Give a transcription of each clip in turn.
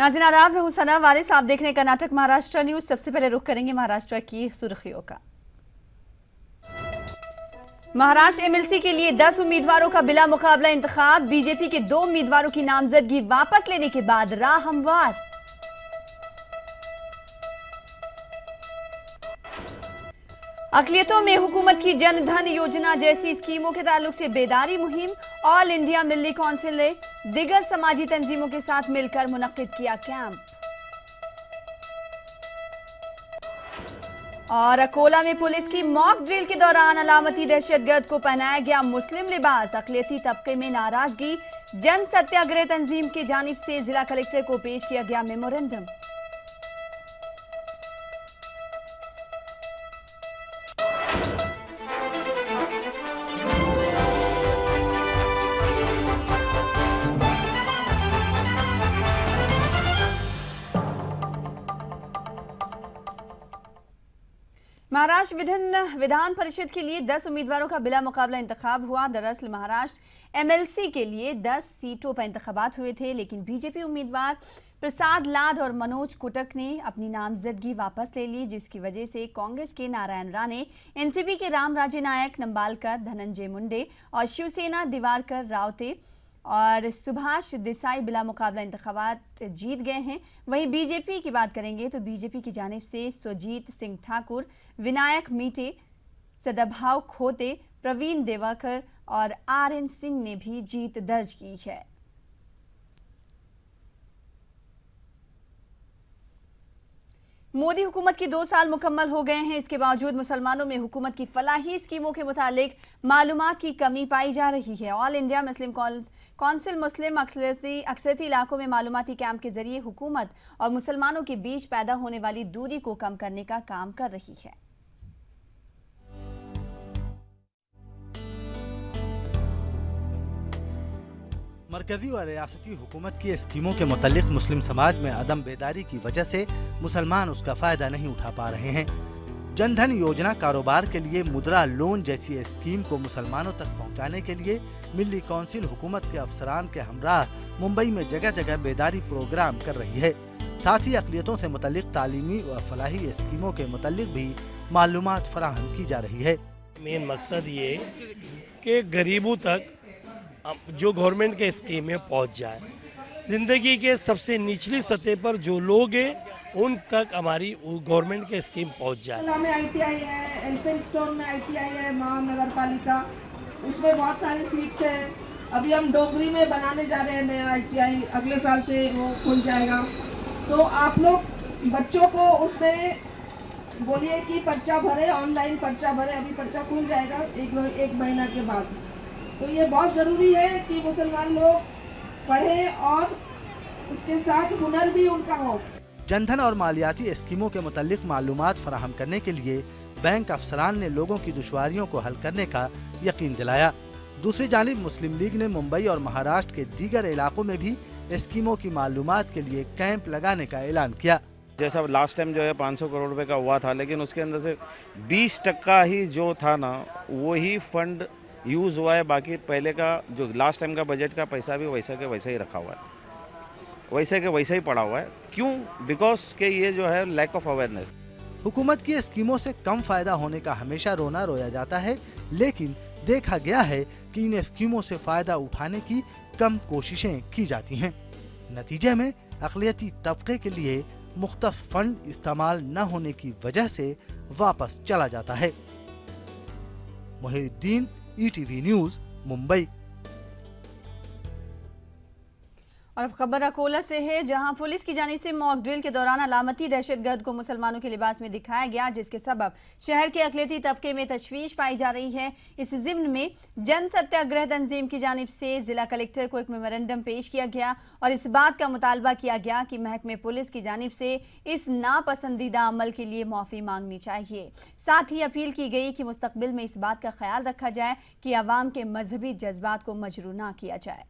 नाज़रीन आदाब, मैं हूं सना वारिस। आप देख रहे हैं कर्नाटक महाराष्ट्र न्यूज। सबसे पहले रुख करेंगे महाराष्ट्र की सुर्खियों का। महाराष्ट्र एमएलसी के लिए 10 उम्मीदवारों का बिला मुकाबला इंतखाब। बीजेपी के 2 उम्मीदवारों की नामजदगी वापस लेने के बाद राह हमवार। अकलियतों में हुकूमत की जन धन योजना जैसी स्कीमों के ताल्लुक से बेदारी मुहिम। ऑल इंडिया मिल्ली काउंसिल ने दिगर समाजी तंजीमों के साथ मिलकर मुनक्किद किया कैंप। और अकोला में पुलिस की मॉक ड्रिल के दौरान अलामती दहशतगर्द को पहनाया गया मुस्लिम लिबास। अकलियती तबके में नाराजगी। जन सत्याग्रह तंजीम की जानिब से जिला कलेक्टर को पेश किया गया मेमोरेंडम। महाराष्ट्र विधान परिषद के लिए 10 उम्मीदवारों का बिला मुकाबला इंतखाब हुआ। दरअसल महाराष्ट्र एमएलसी के लिए 10 सीटों पर इंतखाबात हुए थे, लेकिन बीजेपी उम्मीदवार प्रसाद लाड और मनोज कोटक ने अपनी नामजदगी वापस ले ली, जिसकी वजह से कांग्रेस के नारायण राणे, एनसीपी के रामराजे नायक, नंबालकर, धनंजय मुंडे और शिवसेना दिवाकर रावते और सुभाष देसाई बिला मुकाबला इंतखाबात जीत गए हैं। वहीं बीजेपी की बात करेंगे तो बीजेपी की जानिब से सुजीत सिंह ठाकुर, विनायक मीटे, सदाभाव खोते, प्रवीण देवाकर और आरएन सिंह ने भी जीत दर्ज की है। मोदी हुकूमत की 2 साल मुकम्मल हो गए हैं। इसके बावजूद मुसलमानों में हुकूमत की फलाही स्कीमों के मुतालिक मालूमात की कमी पाई जा रही है। ऑल इंडिया मुस्लिम काउंसिल मुस्लिम अक्सरती इलाकों में मालूमाती कैंप के जरिए हुकूमत और मुसलमानों के बीच पैदा होने वाली दूरी को कम करने का काम कर रही है। मरकजी और रियासती हुकूमत की स्कीमों के मुतालिक मुस्लिम समाज में अदम बेदारी की वजह से मुसलमान उसका फायदा नहीं उठा पा रहे हैं। जन धन योजना कारोबार के लिए मुद्रा लोन जैसी स्कीम को मुसलमानों तक पहुंचाने के लिए मिल्ली काउंसिल हुकूमत के अफसरान के हमराह मुंबई में जगह जगह बेदारी प्रोग्राम कर रही है। साथ ही अक़लियतों से मुतालिक तालीमी और फलाही स्कीमों के मुतालिक भी मालूमात फराहम की जा रही है। मेन मकसद ये कि गरीबों तक जो गवर्नमेंट के स्कीम में पहुंच जाए। ज़िंदगी के सबसे निचली सतह पर जो लोग हैं उन तक हमारी गवर्नमेंट के स्कीम पहुंच जाए। में आईटीआई है, एलिफेंट स्टोन में आईटीआई है, महानगर पालिका, उसमें बहुत सारी सीट्स हैं। अभी हम डोगरी में बनाने जा रहे हैं नया आईटीआई, अगले साल से वो खुल जाएगा। तो आप लोग बच्चों को उसमें बोलिए कि पर्चा भरे, ऑनलाइन पर्चा भरे। अभी पर्चा खुल जाएगा एक महीना के बाद। तो ये बहुत ज़रूरी है कि मुसलमान लोग पढ़ें और उसके साथ हुनर भी उनका हो। जनधन और मालियाती स्कीमों के मुतालिक मालूमात फराहम करने के लिए बैंक अफसरान ने लोगों की दुश्वारियों को हल करने का यकीन दिलाया। दूसरी जानिब मुस्लिम लीग ने मुंबई और महाराष्ट्र के दीगर इलाकों में भी स्कीमों की मालूमात के लिए कैंप लगाने का ऐलान किया। जैसा लास्ट टाइम जो है 500 करोड़ रुपए का हुआ था, लेकिन उसके अंदर से 20% ही जो था ना वही फंड यूज़ हुआ है। बाकी पहले का जो लास्ट टाइम का बजट का पैसा भी वैसा के वैसा ही रखा हुआ है, वैसे के वैसा ही पड़ा हुआ है। क्यों? बिकॉज के ये जो है लैक ऑफ अवेयरनेस। हुकूमत की स्कीमों से कम फायदा होने का हमेशा रोना रोया जाता है, लेकिन देखा गया है कि इन स्कीमों से फायदा उठाने की कम कोशिशें की जाती हैं। नतीजे में अक़लियती तबके के लिए मुख्तस फंड इस्तेमाल न होने की वजह से वापस चला जाता है। Mohiuddin, ETV news, Mumbai. और अब खबर अकोला से है, जहां पुलिस की जानिब से मॉक ड्रिल के दौरान अलामती दहशतगर्द को मुसलमानों के लिबास में दिखाया गया, जिसके सबब शहर के अक़लियती तबके में तशवीश पाई जा रही है। इस ज़िम्न में जन सत्याग्रह तंजीम की जानिब से जिला कलेक्टर को एक मेमोरेंडम पेश किया गया और इस बात का मुतालबा किया गया कि महकमे पुलिस की जानिब से इस नापसंदीदा अमल के लिए माफ़ी मांगनी चाहिए। साथ ही अपील की गई कि मुस्तकबिल में इस बात का ख्याल रखा जाए कि अवाम के मजहबी जज्बात को मजरू ना किया जाए।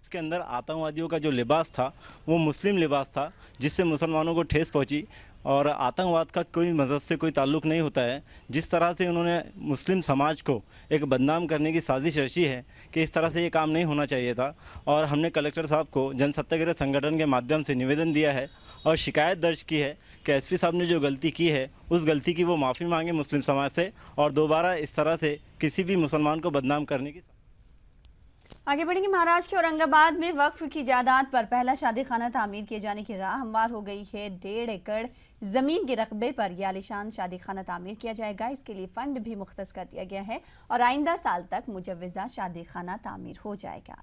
इसके अंदर आतंकवादियों का जो लिबास था वो मुस्लिम लिबास था, जिससे मुसलमानों को ठेस पहुंची। और आतंकवाद का कोई मज़हब से कोई ताल्लुक़ नहीं होता है। जिस तरह से उन्होंने मुस्लिम समाज को एक बदनाम करने की साजिश रची है कि इस तरह से ये काम नहीं होना चाहिए था। और हमने कलेक्टर साहब को जनसत्याग्रह संगठन के माध्यम से निवेदन दिया है और शिकायत दर्ज की है कि एसपी साहब ने जो गलती की है उस गलती की वो माफ़ी मांगे मुस्लिम समाज से, और दोबारा इस तरह से किसी भी मुसलमान को बदनाम करने की। आगे बढ़ेंगे। महाराष्ट्र के औरंगाबाद में वक्फ की जायदाद पर पहला शादी खाना तामीर किए जाने की राह हमवार हो गई है। 1.5 एकड़ जमीन के रकबे पर यह आलीशान शादी खाना तामीर किया जाएगा। इसके लिए फंड भी मुख्तस कर दिया गया है और आइंदा साल तक मुजव्वजा शादी खाना तामीर हो जाएगा।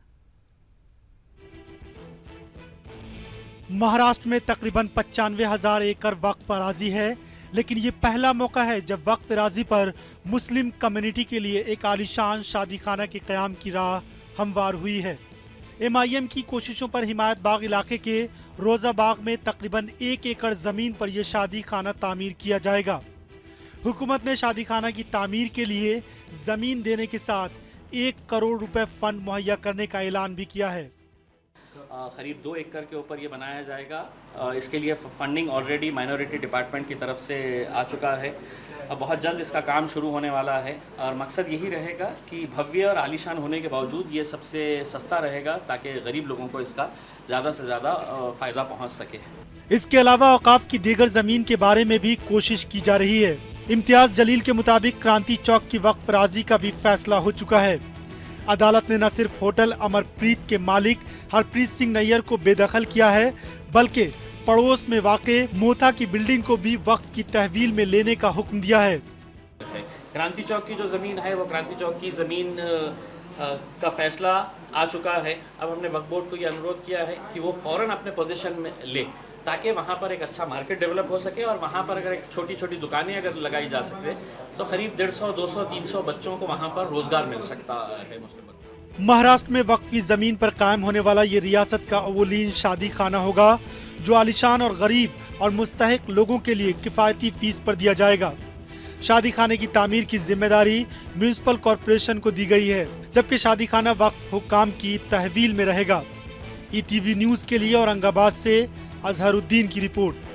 महाराष्ट्र में तकरीबन 95,000 एकड़ वक्फ अराजी है, लेकिन ये पहला मौका है जब वक्फ अराजी पर मुस्लिम कम्युनिटी के लिए एक आलीशान शादी खाना के क़याम की राह हमवार हुई है। MIM की कोशिशों पर हिमायत बाग इलाके के रोजा बाग में तकरीबन 1 एकड़ जमीन पर यह शादी खाना तामीर किया जाएगा। हुकूमत ने शादी खाना की तामीर के लिए जमीन देने के साथ 1 करोड़ रुपए फंड मुहैया करने का ऐलान भी किया है। करीब 2 एकड़ के ऊपर ये बनाया जाएगा। इसके लिए फंडिंग ऑलरेडी माइनॉरिटी डिपार्टमेंट की तरफ से आ चुका है। बहुत जल्द इसका काम शुरू होने वाला है और मकसद यही रहेगा कि भव्य और आलीशान होने के बावजूद ये सबसे सस्ता रहेगा ताकि गरीब लोगों को इसका ज़्यादा से ज़्यादा फ़ायदा पहुंच सके। इसके अलावा औकाफ की दीगर जमीन के बारे में भी कोशिश की जा रही है। इम्तियाज जलील के मुताबिक क्रांति चौक की वक्फ राजी का भी फैसला हो चुका है। अदालत ने न सिर्फ होटल अमरप्रीत के मालिक हरप्रीत सिंह नैयर को बेदखल किया है, बल्कि पड़ोस में वाक़े मोथा की बिल्डिंग को भी वक्फ की तहवील में लेने का हुक्म दिया है। क्रांति चौक की जो ज़मीन है वो क्रांति चौक की ज़मीन का फैसला आ चुका है। अब हमने वक्फ बोर्ड को ये अनुरोध किया है कि वो फ़ौरन अपने पोजीशन में ले ताकि वहाँ पर एक अच्छा मार्केट डेवलप हो सके और वहाँ पर अगर एक छोटी छोटी दुकानें अगर लगाई जा सके तो करीब 150, 200, 300 बच्चों को वहाँ पर रोज़गार मिल सकता है। मुस्लिम महाराष्ट्र में वक्फी जमीन पर कायम होने वाला ये रियासत का अव्वलीन शादी खाना होगा जो आलिशान और गरीब और मुस्तहिक लोगों के लिए किफ़ायती फीस पर दिया जाएगा। शादी खाने की तामीर की जिम्मेदारी म्यूनिसिपल कॉरपोरेशन को दी गई है, जबकि शादी खाना वक्फ हुक्काम की तहवील में रहेगा। ETV न्यूज़ के लिए औरंगाबाद से अजहरुद्दीन की रिपोर्ट।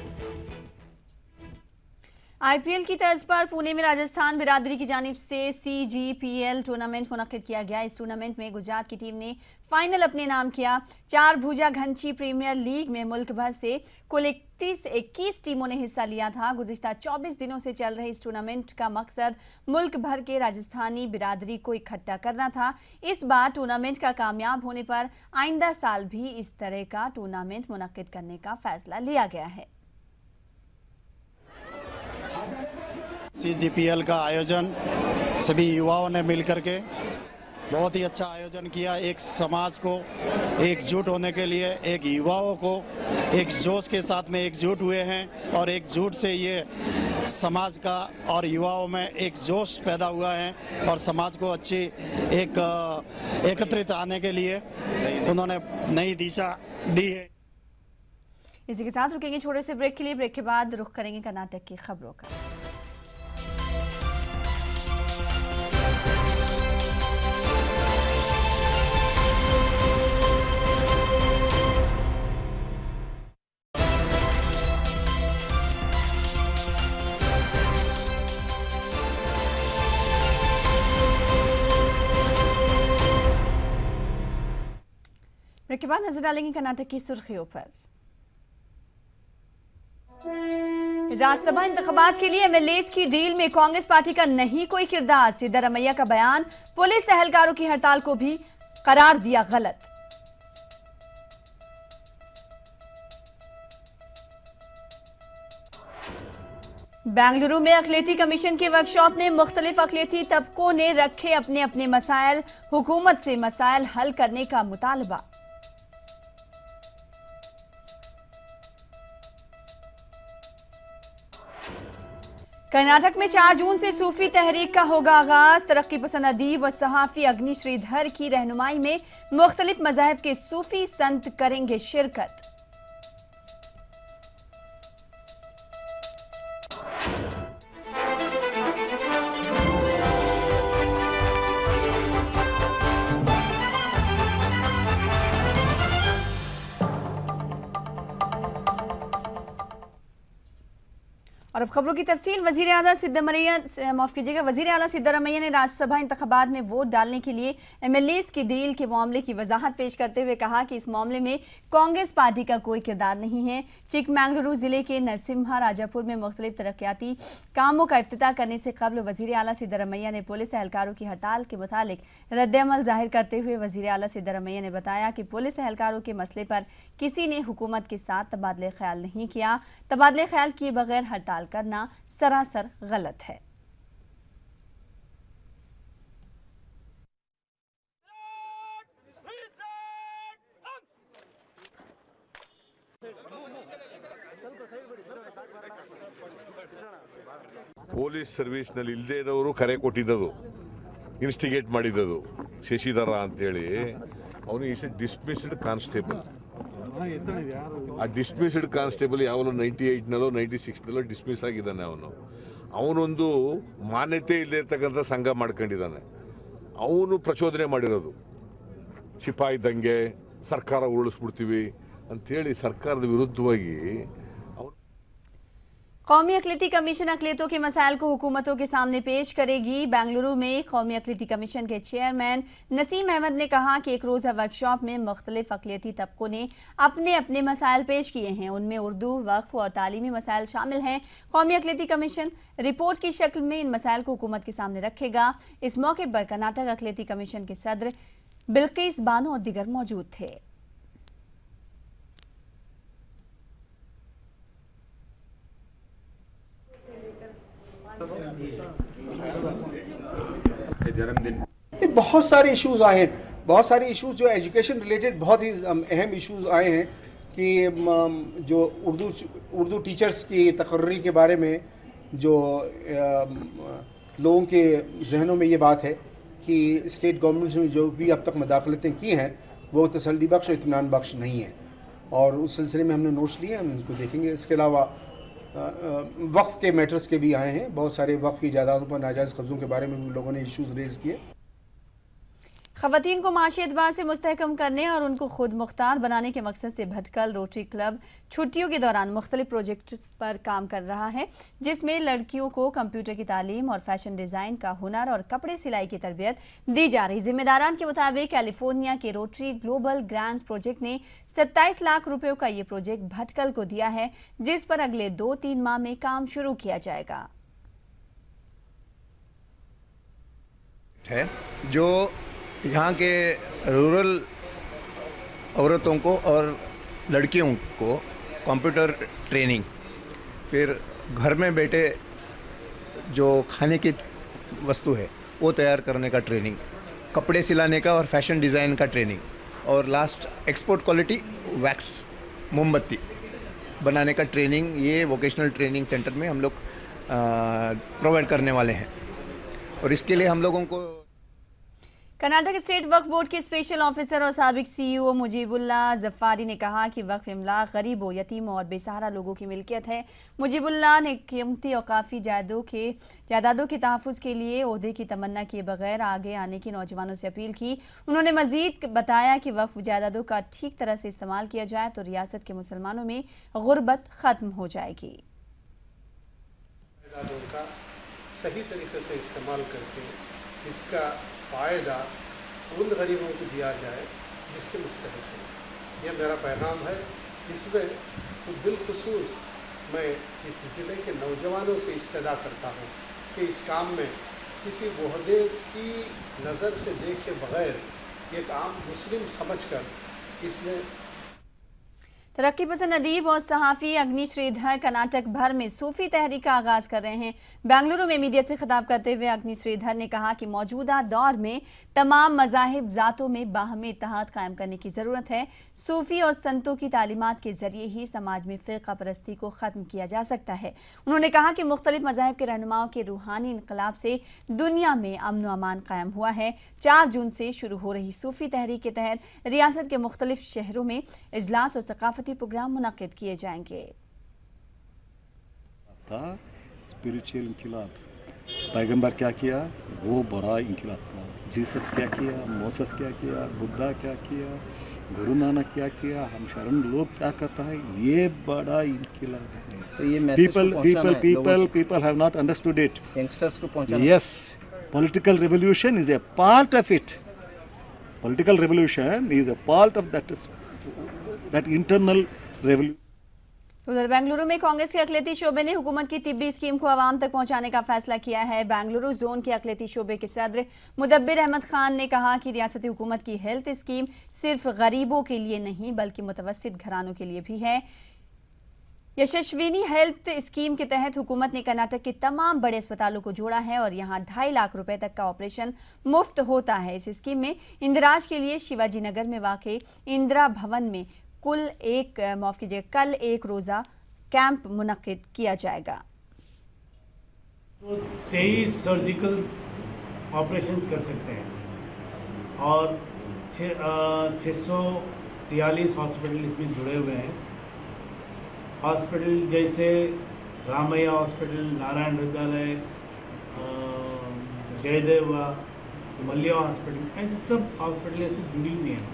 IPL की तर्ज पर पुणे में राजस्थान बिरादरी की जानिब से CGPL टूर्नामेंट मुनक्किद किया गया। इस टूर्नामेंट में गुजरात की टीम ने फाइनल अपने नाम किया। 4 भुजा घंची प्रीमियर लीग में मुल्क भर से कुल 21 टीमों ने हिस्सा लिया था। गुज़िश्ता 24 दिनों से चल रहे इस टूर्नामेंट का मकसद मुल्क भर के राजस्थानी बिरादरी को इकट्ठा करना था। इस बार टूर्नामेंट का कामयाब होने पर आइंदा साल भी इस तरह का टूर्नामेंट मुनक्किद करने का फैसला लिया गया है। CGPL का आयोजन सभी युवाओं ने मिलकर के बहुत ही अच्छा आयोजन किया। एक समाज को एकजुट होने के लिए, एक युवाओं को एक जोश के साथ में एकजुट हुए हैं और एकजुट से ये समाज का और युवाओं में एक जोश पैदा हुआ है और समाज को अच्छी एक एकत्रित आने के लिए उन्होंने नई दिशा दी है। इसी के साथ रुकेंगे छोटे से ब्रेक के लिए। ब्रेक के बाद रुख करेंगे कर्नाटक की खबरों का। ब्रेक के बाद नजर डालेंगे कर्नाटक की सुर्खियों पर। राज्यसभा इंतखाबात के लिए MLAs की डील में कांग्रेस पार्टी का नहीं कोई किरदार। सिद्धारमैया का बयान पुलिस एहलकारों की हड़ताल को भी करार दिया गलत। बेंगलुरु में अक़लियती कमीशन के वर्कशॉप में मुख्तलिफ अक़लियती तबकों ने रखे अपने अपने मसाइल। हुकूमत से मसाइल हल करने का मुतालबा। कर्नाटक में 4 जून से सूफी तहरीक का होगा आगाज। तरक्की पसंद अदीब व सहाफ़ी अग्नि श्रीधर की रहनुमाई में मुख्तलिफ मज़ाहिब के सूफी संत करेंगे शिरकत। और अब खबरों की तफसील। वजीर आला सिद्धारमैया ने राज्यसभा इंतखाबात में वोट डालने के लिए MLAs की डील के मामले की वजाहत पेश करते हुए कहा कि इस मामले में कांग्रेस पार्टी का कोई किरदार नहीं है। चिकमंगलुरु जिले के नरसिम्हा राजापुर में मुख्तलिफ तरक्याती कामों का इफ्तिताह करने से कबल वजीर आला सिद्धारमैया ने पुलिस एहलकारों की हड़ताल के मुतालिक रद्द-ए-अमल जाहिर करते हुए वजीर आला सिद्धारमैया ने बताया कि पुलिस एहलकारों के मसले पर किसी ने हुकूमत के साथ तबादले ख्याल नहीं किया। तबादले ख्याल किए बगैर हड़ताल करना सरासर गलत है। ಪೊಲೀಸ್ ಸರ್ವಿಸ್ನಲ್ಲಿ ಇಲ್ಲದೆ ಇರೋರು ಕರೆ ಕೊಟ್ಟಿದ್ದದು, ಇನ್ಸ್ಟಿಗೇಟ್ ಮಾಡಿದ್ದದು ಶಶಿಧರ ಅಂತೇಳಿ. ಅವನು ಈಸ್ ಎ ಡಿಸ್ಮಿಸ್ಡ್ ಕಾನ್ಸ್ಟೇಬಲ್. ಆ ಡಿಸ್ಮಿಸ್ಡ್ ಕಾನ್ಸ್ಟೇಬಲ್ ಯಾವಲೋ 98ನಲ್ಲೋ 96ನಲ್ಲೋ ಡಿಸ್ಮಿಸ್ ಆಗಿದ್ದಾನೆ. ಅವನೊಂದು ಮಾನ್ಯತೆ ಇಲ್ಲದೆ ಇರ್ತಕ್ಕಂಥ ಸಂಘ ಮಾಡ್ಕೊಂಡಿದ್ದಾನೆ. ಅವನು ಪ್ರಚೋದನೆ ಮಾಡಿರೋದು ಸಿಪಾಯಿ ದಂಗೆ, ಸರ್ಕಾರ ಉರುಳಿಸ್ಬಿಡ್ತೀವಿ ಅಂಥೇಳಿ ಸರ್ಕಾರದ ವಿರುದ್ಧವಾಗಿ. कौमी अक़लियती कमीशन अक़लियतों के मसाइल को हुकूमतों के सामने पेश करेगी। बेंगलुरु में कौमी अक़लियती कमीशन के चेयरमैन नसीम अहमद ने कहा कि एक रोज़ा वर्कशॉप में मुख्तलिफ अक़लियती तबकों ने अपने अपने मसाइल पेश किए हैं। उनमें उर्दू, वक्फ और तालीमी मसाइल शामिल हैं। कौमी अक़लियती कमीशन रिपोर्ट की शक्ल में इन मसाइल को हुकूमत के सामने रखेगा। इस मौके पर कर्नाटक अक़लियती कमीशन के सदर बिल्किस बानो और दीगर मौजूद थे। जन्मदिन बहुत सारे इश्यूज आए हैं, बहुत सारे इश्यूज जो एजुकेशन रिलेटेड बहुत ही अहम इश्यूज आए हैं कि जो उर्दू टीचर्स की तकर्री के बारे में जो लोगों के जहनों में ये बात है कि स्टेट गवर्नमेंट्स ने जो भी अब तक मदाखलतें की हैं वो तसल्ली बख्श और इत्मीनान बख्श नहीं है, और उस सिलसिले में हमने नोट्स लिए, हम इसको देखेंगे। इसके अलावा वक्फ के मैटर्स के भी आए हैं, बहुत सारे वक्फ की जायदादों पर नाजायज़ कब्ज़ों के बारे में भी लोगों ने इश्यूज़ रेज़ किए। ख़वातीन को माशी एतबार से मुस्तहकम करने और उनको खुद मुख्तार बनाने के मकसद से भटकल रोटरी क्लब छुट्टियों के दौरान मुख्तलिफ प्रोजेक्ट्स पर काम कर रहा है, जिसमें लड़कियों को कंप्यूटर की तालीम और फैशन डिज़ाइन का हुनर और कपड़े सिलाई की तरबियत दी जा रही। जिम्मेदारान के मुताबिक कैलिफोर्निया के रोटरी ग्लोबल ग्रांट्स प्रोजेक्ट ने 27 लाख रुपयों का ये प्रोजेक्ट भटकल को दिया है, जिस पर अगले 2-3 माह में काम शुरू किया जाएगा। है जो यहाँ के रूरल औरतों को और लड़कियों को कंप्यूटर ट्रेनिंग, फिर घर में बैठे जो खाने की वस्तु है वो तैयार करने का ट्रेनिंग, कपड़े सिलाने का और फैशन डिज़ाइन का ट्रेनिंग, और लास्ट एक्सपोर्ट क्वालिटी वैक्स मोमबत्ती बनाने का ट्रेनिंग, ये वोकेशनल ट्रेनिंग सेंटर में हम लोग प्रोवाइड करने वाले हैं। और इसके लिए हम लोगों को कर्नाटक स्टेट वक्फ बोर्ड के स्पेशल ऑफिसर और साबिक CEO मुजीबुल्लाह जफ़ारी ने कहा कि वक्फ इमला गरीबों, यतीमों और बेसहारा लोगों की मिल्कियत है। मुजीबुल्लाह ने कीमती औकाफी जायदादों के तहफ़्फ़ुज़ के लिए ओहदे की तमन्ना किए बगैर आगे आने की नौजवानों से अपील की। उन्होंने मज़ीद बताया कि वक्फ जायदादों का ठीक तरह से इस्तेमाल किया जाए तो रियासत के मुसलमानों में गुर्बत ख़त्म हो जाएगी। का सही तरीके से इस्तेमाल करके इसका फ़ायदा उन गरीबों को दिया जाए जिसके मुस्तहिक़ हैं। यह मेरा पैगाम है। इसमें तो बिलखुसूस मैं इस ज़िले के नौजवानों से इस्तदा करता हूँ कि इस काम में किसी ओहदे की नज़र से देखे बग़ैर एक आम मुस्लिम समझकर इसमें तरक्की पसंद अदीब और सहाफ़ी अग्नि श्रीधर कर्नाटक भर में सूफी तहरीक का आगाज कर रहे हैं। बेंगलुरु में मीडिया से खिताब करते हुए अग्नि श्रीधर ने कहा कि मौजूदा दौर में तमाम मज़ाहिब ज़ातों में बाहमी इत्तेहाद कायम करने की ज़रूरत है। सूफी और संतों की तालीमात के ज़रिए ही समाज में फ़िरक़ा परस्ती को ख़त्म किया जा सकता है। उन्होंने कहा कि मुख्तलिफ मज़ाहिब के रहनुमाओं के रूहानी इनकलाब से दुनिया में अमन व अमान कायम हुआ है। 4 जून से शुरू हो रही सूफी तहरीक के तहत रियासत के मुख्तलिफ शहरों में इजलास और सकाफती प्रोग्राम मुनक्किद किए जाएंगे। स्पिरिचुअल इनकलाब, पैगंबर क्या किया वो बड़ा इनकलाब था। जीसस क्या किया, मोसेस क्या किया, बुद्धा क्या किया, गुरु नानक क्या किया, हम शरण लोग क्या करता है, ये बड़ा इनकलाब है। तो ये message people have not understood it. Youngsters को पहुंचाना। Yes, political revolution is a part of it. Political revolution is a part of that internal revolution. उधर बेंगलुरु में कांग्रेस के अकलियती शोबे ने हुकूमत की तिब्बी स्कीम को आवाम तक पहुंचाने का फैसला किया है। बेंगलुरु जोन के अकलियती शोबे के सदर मुदब्बिर अहमद खान ने कहा कि रियासती हुकूमत की हेल्थ स्कीम सिर्फ गरीबों के लिए नहीं बल्कि मुतवस्सित घरानों के लिए भी है। यशस्विनी हेल्थ स्कीम के तहत हुकूमत ने कर्नाटक के तमाम बड़े अस्पतालों को जोड़ा है और यहां 2.5 लाख रुपए तक का ऑपरेशन मुफ्त होता है। इस स्कीम में इंदिराज के लिए शिवाजी नगर में वाक़ई इंदिरा भवन में कल एक रोज़ा कैंप मुनक्किद किया जाएगा। तो 23 सर्जिकल ऑपरेशंस कर सकते हैं और 643 हॉस्पिटल इसमें जुड़े हुए हैं। हॉस्पिटल जैसे रामैया हॉस्पिटल, नारायण हृदयालय, जयदेव, मल्लिया हॉस्पिटल, ऐसे सब हॉस्पिटल ऐसे जुड़ी हुई हैं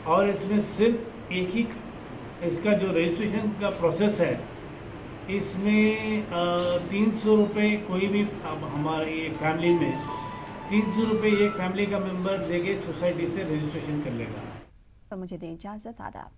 और इसमें सिर्फ एक ही इसका जो रजिस्ट्रेशन का प्रोसेस है, इसमें 300 रुपये कोई भी, अब हमारी एक फैमिली में 300 रुपये एक फैमिली का मेंबर देके सोसाइटी से रजिस्ट्रेशन कर लेगा। मुझे दें इजाज़त, आदाब।